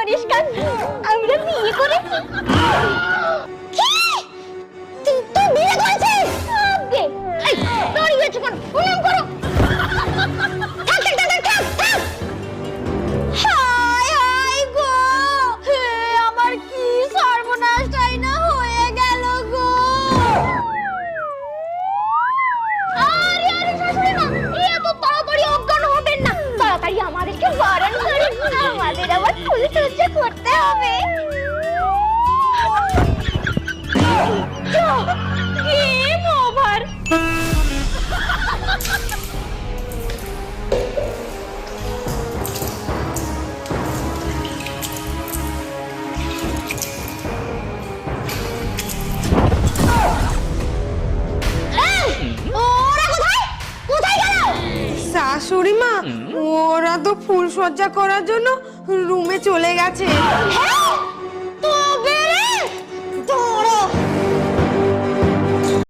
পরিষ্কার। আমরা বিয়ে করেছি। কি? তুই বিয়ে করেছিস? আগে এই দাঁড়িয়েছো কেন? প্রণাম করো। থাক। হায় হায় গো, আমার কি সর্বনাশটাই না হয়ে গেল গো। আরে শাশুড়ি মা, এত তাড়াতাড়ি অজ্ঞান হবেন না। তাড়াতাড়ি আমাদেরকে বরণ করুন, আমাদের আবার ফুলসজ্জা করতে হবে। Game over. শাশুড়ি মা, ওরা তো ফুল সজ্জা করার জন্য রুমে চলে গেছে।